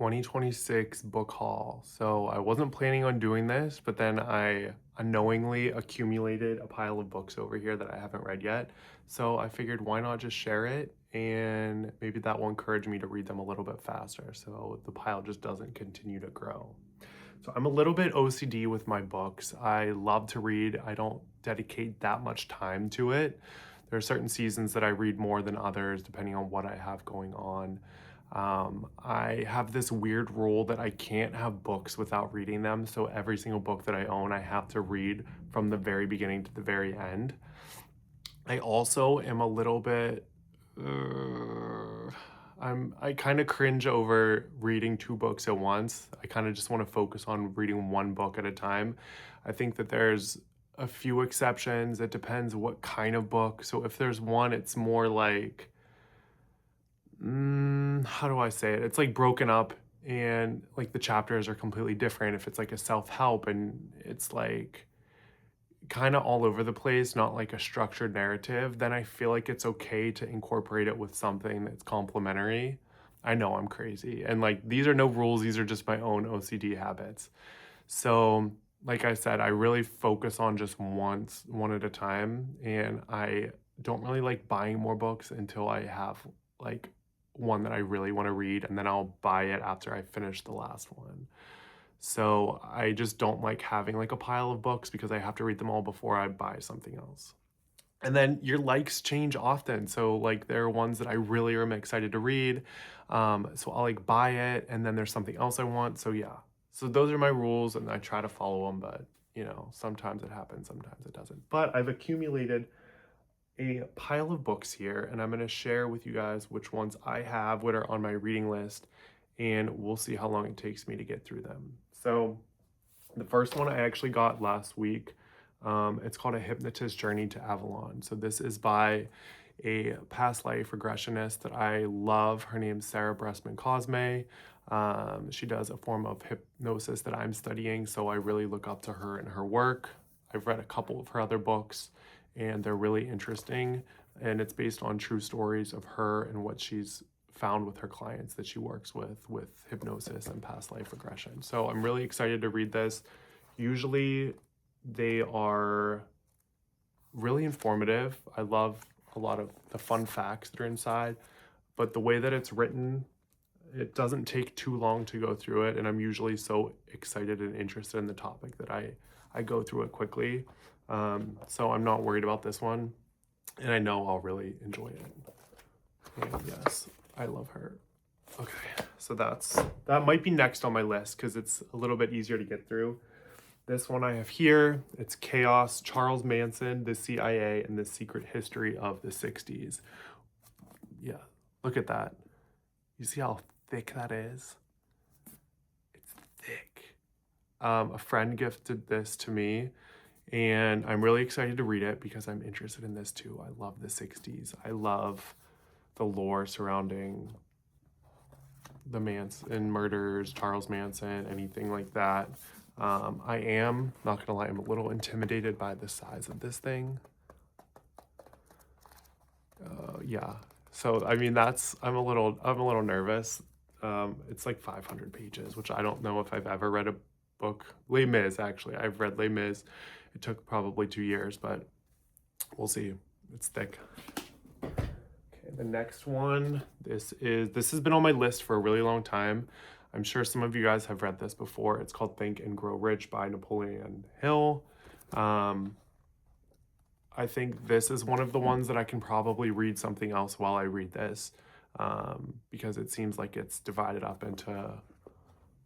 2026 book haul. So I wasn't planning on doing this, but then I unknowingly accumulated a pile of books over here that I haven't read yet. So I figured why not just share it, and maybe that will encourage me to read them a little bit faster so the pile just doesn't continue to grow. So I'm a little bit OCD with my books. I love to read. I don't dedicate that much time to it. There are certain seasons that I read more than others depending on what I have going on. I have this weird rule that I can't have books without reading them. So every single book that I own, I have to read from the very beginning to the very end. I also am a little bit, I kind of cringe over reading two books at once. I kind of just want to focus on reading one book at a time. I think that there's a few exceptions. It depends what kind of book. So if there's one, it's more like, how do I say it? It's like broken up and like the chapters are completely different. If it's like a self-help and it's like kind of all over the place, not like a structured narrative, then I feel like it's okay to incorporate it with something that's complementary. I know I'm crazy. And like these are no rules, these are just my own OCD habits. So, like I said, I really focus on just one at a time, and I don't really like buying more books until I have like one that I really want to read, and then I'll buy it after I finish the last one. So I just don't like having like a pile of books because I have to read them all before I buy something else. And then your likes change often. So like there are ones that I really am excited to read. So I'll like buy it and then there's something else I want. So yeah. So those are my rules and I try to follow them, but sometimes it happens, sometimes it doesn't. But I've accumulated a pile of books here and I'm going to share with you guys which ones I have, what are on my reading list, and we'll see how long it takes me to get through them. So the first one I actually got last week. It's called A Hypnotist Journey to Avalon. So this is by a past life regressionist that I love. Her name's Sarah Bressman Cosme. She does a form of hypnosis that I'm studying, so I really look up to her and her work. I've read a couple of her other books, and they're really interesting. And it's based on true stories of her and what she's found with her clients that she works with hypnosis and past life regression. So I'm really excited to read this. Usually they are really informative. I love a lot of the fun facts that are inside, but the way that it's written, it doesn't take too long to go through it. And I'm usually so excited and interested in the topic that I go through it that so I'm not worried about this one. And I know I'll really enjoy it. And yes, I love her. Okay, so that might be next on my list because it's a little bit easier to get through. This one I have here, it's Chaos, Charles Manson, the CIA, and the Secret History of the 60s. Yeah, look at that. You see how thick that is? It's thick. A friend gifted this to me, and I'm really excited to read it because I'm interested in this too. I love the 60s. I love the lore surrounding the Manson murders, Charles Manson, anything like that. I am, not gonna lie, I'm a little intimidated by the size of this thing. Yeah, so I mean I'm a little nervous. It's like 500 pages, which I don't know if I've ever read a book. Les Mis, actually, I've read Les Mis. It took probably 2 years, but we'll see. It's thick. Okay, the next one, this has been on my list for a really long time. I'm sure some of you guys have read this before. It's called Think and Grow Rich by Napoleon Hill. I think this is one of the ones that I can probably read something else while I read this, because it seems like it's divided up into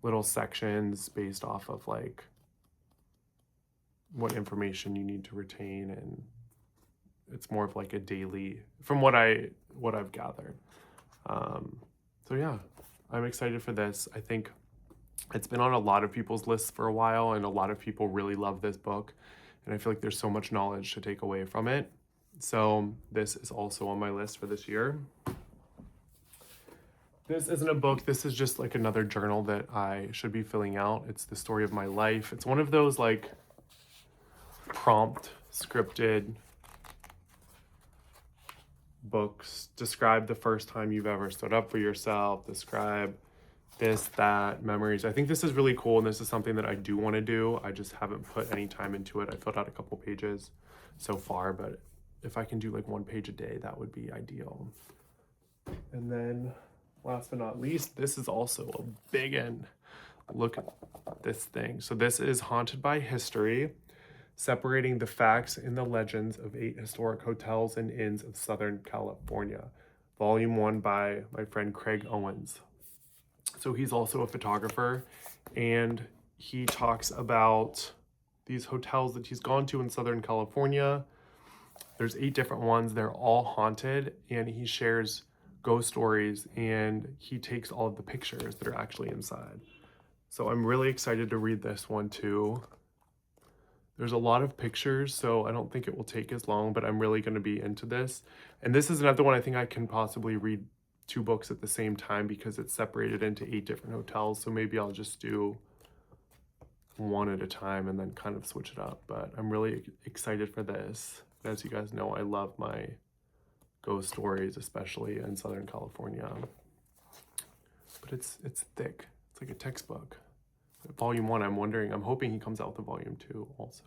little sections based off of like what information you need to retain, and it's more of like a daily, from what I've gathered. So yeah, I'm excited for this. I think it's been on a lot of people's lists for a while, and a lot of people really love this book. And I feel like there's so much knowledge to take away from it. So this is also on my list for this year. This isn't a book. This is just like another journal that I should be filling out. It's the story of my life. It's one of those like prompt scripted books. Describe the first time you've ever stood up for yourself. Describe this, that, memories. I think this is really cool, and this is something that I do want to do. I just haven't put any time into it. I filled out a couple pages so far, but if I can do like 1 page a day, that would be ideal. And then last but not least, this is also a big one. Look at this thing. So this is Haunted by History, separating the facts and the legends of 8 historic hotels and inns of Southern California. Volume 1 by my friend Craig Owens. So he's also a photographer, and he talks about these hotels that he's gone to in Southern California. There's 8 different ones. They're all haunted, and he shares ghost stories, and he takes all of the pictures that are actually inside. So I'm really excited to read this one too. There's a lot of pictures, so I don't think it will take as long, but I'm really going to be into this. And this is another one I think I can possibly read 2 books at the same time because it's separated into 8 different hotels. So maybe I'll just do one at a time and then kind of switch it up. But I'm really excited for this. As you guys know, I love my ghost stories, especially in Southern California. But it's thick. It's like a textbook. Volume 1, I'm hoping he comes out with a volume 2 also.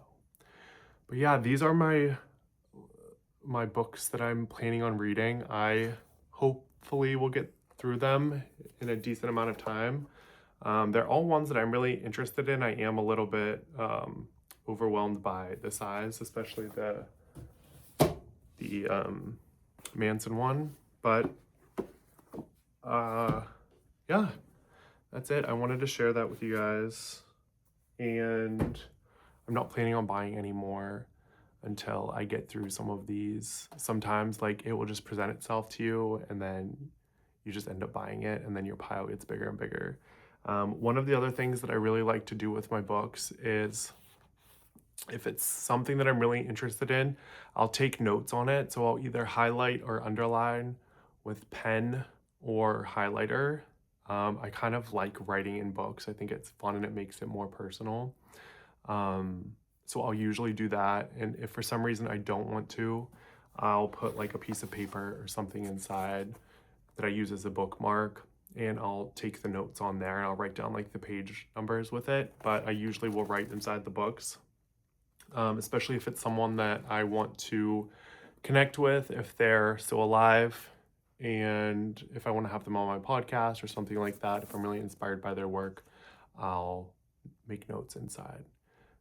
But yeah, these are my books that I'm planning on reading. I hopefully will get through them in a decent amount of time. They're all ones that I'm really interested in. I am a little bit overwhelmed by the size, especially the Manson one. But yeah, that's it. I wanted to share that with you guys, and I'm not planning on buying any more until I get through some of these. Sometimes like it will just present itself to you, and then you just end up buying it, and then your pile gets bigger and bigger. One of the other things that I really like to do with my books is if it's something that I'm really interested in, I'll take notes on it. So I'll either highlight or underline with pen or highlighter. I kind of like writing in books. I think it's fun and it makes it more personal. So I'll usually do that. And if for some reason I don't want to, I'll put like a piece of paper or something inside that I use as a bookmark, and I'll take the notes on there and I'll write down like the page numbers with it. But I usually will write inside the books, especially if it's someone that I want to connect with, if they're still alive, and if I want to have them on my podcast or something like that. If I'm really inspired by their work, I'll make notes inside.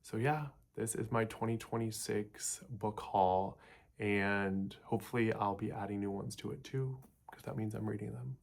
So yeah, this is my 2026 book haul, and hopefully I'll be adding new ones to it too, because that means I'm reading them.